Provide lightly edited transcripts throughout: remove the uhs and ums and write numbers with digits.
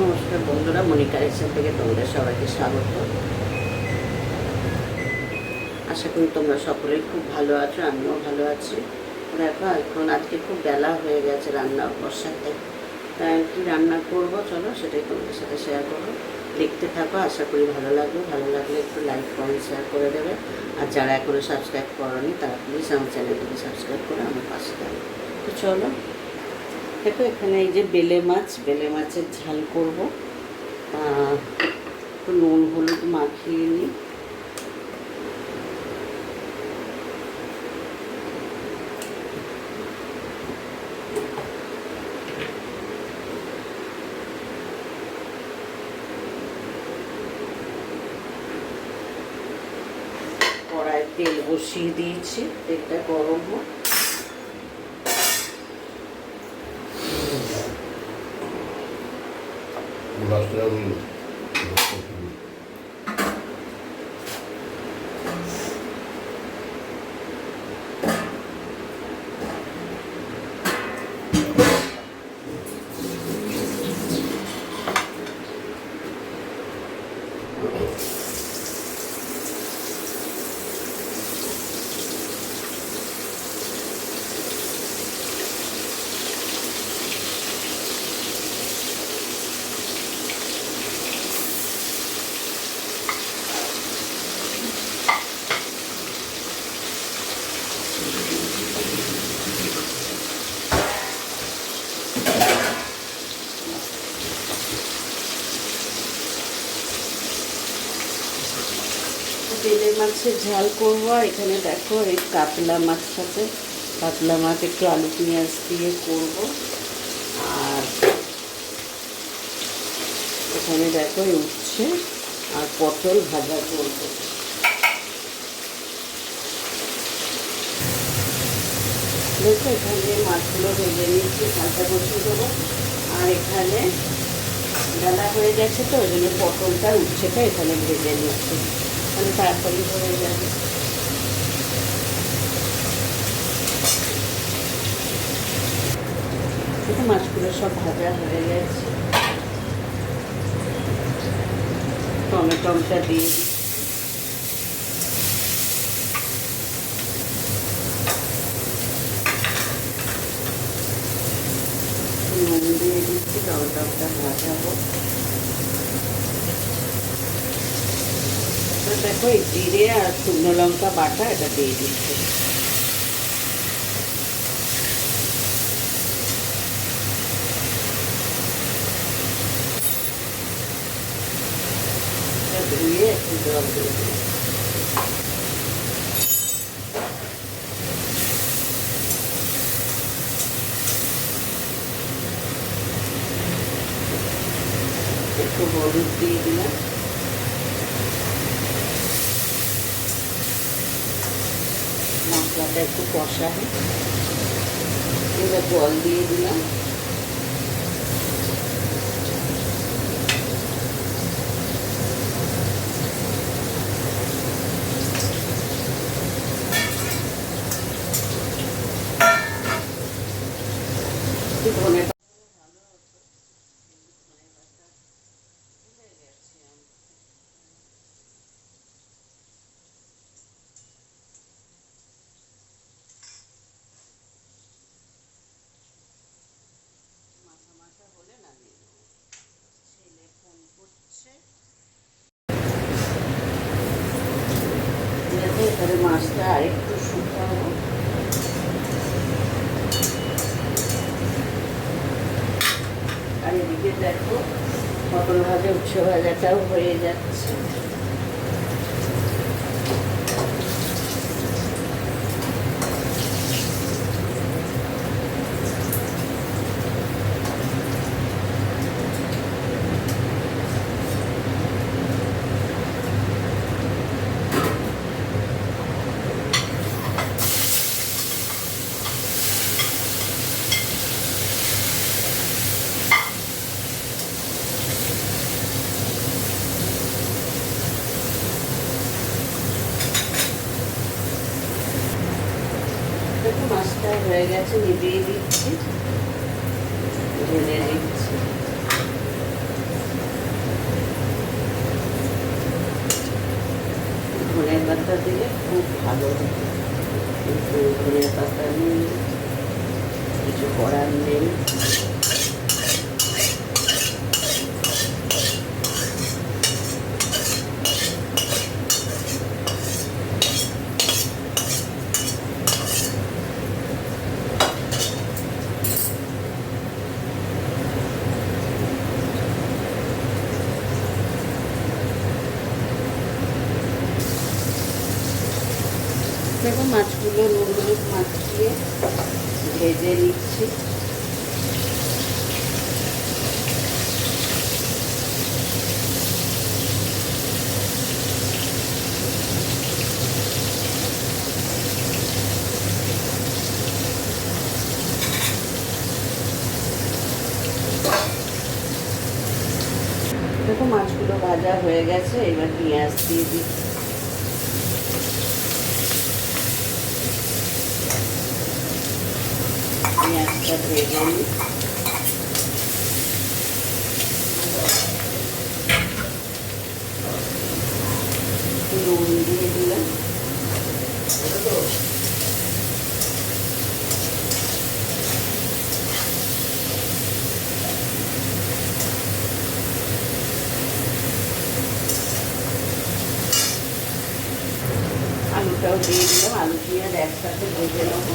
নমস্কার বন্ধুরা, মনিকা কিচেন থেকে তোমাদের সবাইকে স্বাগত। আশা করি তোমরা সকলেই খুব ভালো আছো, আমিও ভালো আছি। দেখো এখন আজকে খুব বেলা হয়ে গেছে রান্না বসাতে, তাই কি রান্না করবো চলো সেটাই তোমাদের সাথে শেয়ার করবো। দেখতে থাকো, আশা করি ভালো লাগবে। ভালো লাগলে একটু লাইক কমেন্ট শেয়ার করে দেবে। আর যারা এখনো সাবস্ক্রাইব করোনি তারা প্লিজ আমার চ্যানেলটিকে সাবস্ক্রাইব করে আমার পাশে থাকবে। তো চলো দেখো, এখানে এই যে বেলে মাছের ঝাল করব। একটু নুন হলুদ মাখিয়ে নিই। কড়াই তেল বসিয়ে দিয়েছি, তেলটা গরম হোক। বেলে মাছের ঝাল করবো। আর এখানে দেখো এই কাতলা মাছ আছে, কাতলা মাছ একটু আলু পেঁয়াজ দিয়ে করব। আর এখানে দেখো উচ্ছে আর পটল ভাজা করবো। দেখো এখানে মাছগুলো ভেজে নিচ্ছি, ঝালটা বসিয়ে দেবো। আর এখানে ডালা হয়ে গেছে, তো ওই জন্য পটলটা উচ্ছেটা এখানে ভেজে নিচ্ছি, তাহলে তাড়াতাড়ি হয়ে যাবে। মাছগুলো সব ভাজা হয়ে গেছে। টমেটোটা দিয়ে দিচ্ছি, নুন দিয়ে দিচ্ছি, টমেটোটা ভাজাবো। দেখো এই জিরে আর শুকনো লঙ্কা বাটা এটা দিয়ে দিচ্ছি। ধুয়ে একটু জল দিয়ে দিই। একটু হলুদ দিয়ে দিলাম। মশলাটা একটু কষাই, এবার জল দিয়ে দিলাম। ধনে হলে নামিয়ে নেব। ছেলে ফোন করছে। এখানে মাছটা আরেকটু শুকাবো। আর এদিকে দেখো পটল ভাজা উচ্ছে ভাজাটাও হয়ে যাচ্ছে। দেখো মাছটা হয়ে গেছে, নিভিয়ে দিচ্ছি, ঢেলে দিচ্ছি। পাতা দিলে খুব ভালো হবে, কিন্তু ধনিয়া পাতা নেই, কিছু করার নেই। দেখো মাছগুলো নুন হলুদ মাখিয়ে ভেজে নিচ্ছি। দেখো মাছগুলো ভাজা হয়ে গেছে, এবার পেঁয়াজ দিয়ে দিচ্ছি। পেঁয়াজটা ভেজে নিই। নুন দিয়ে দিলাম, আলুটাও দিয়ে দিলাম। আলু পেঁয়াজ একসাথে ভেজে নেবো।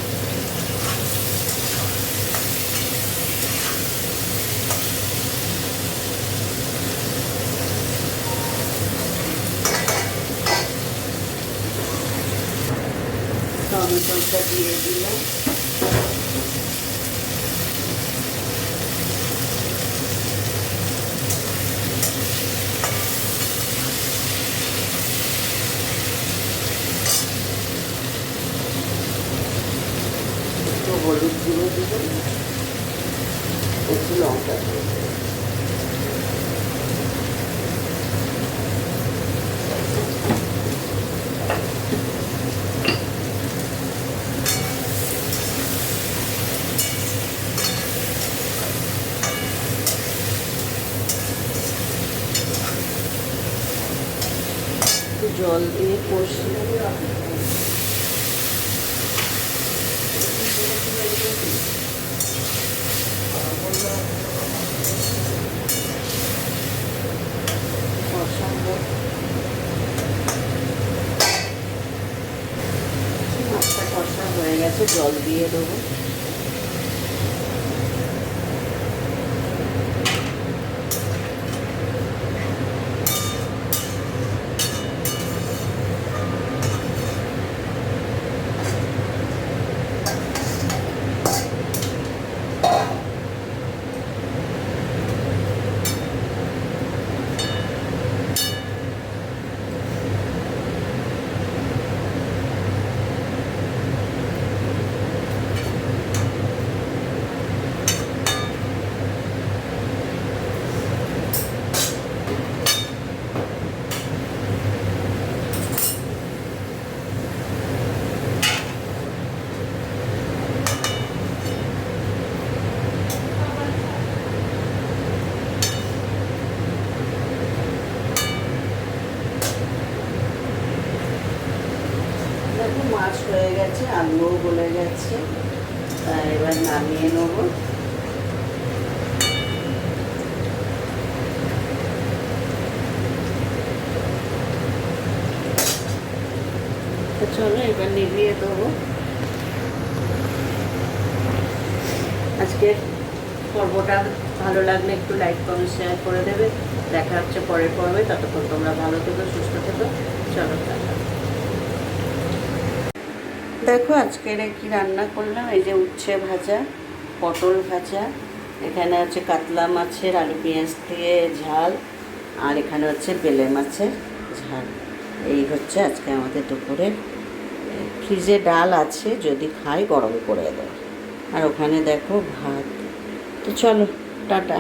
টমেটোটা দিয়ে দিলাম, একটু হলুদ গুঁড়ো দিলাম, একটু লঙ্কা দিয়ে দিলাম। জল দিয়ে কষিয়ে কষাবো। মাছটা কষা হয়ে গেছে, জল দিয়ে দেবো। দেখো মাছ হয়ে গেছে, আলুও গলে গেছে, এবার নামিয়ে নেব। তো চলো এবার নিভিয়ে দেবো। আজকের পর্বটা ভালো লাগলে একটু লাইক কমেন্ট শেয়ার করে দেবে। দেখা হচ্ছে পরের পর্বে, ততক্ষণ তোমরা ভালো থেকো, সুস্থ থেকো। চলো টাটা। দেখো আজকের কি রান্না করলাম, এই যে উচ্ছে ভাজা, পটল ভাজা, এখানে হচ্ছে কাতলা মাছের আলু পেঁয়াজ দিয়ে ঝাল, আর এখানে হচ্ছে বেলে মাছের ঝাল। এই হচ্ছে আজকে আমাদের দুপুরে। ফ্রিজে ডাল আছে, যদি খাই গরম করে দেবো। আর ওখানে দেখো ভাত। তো চলো টাটা।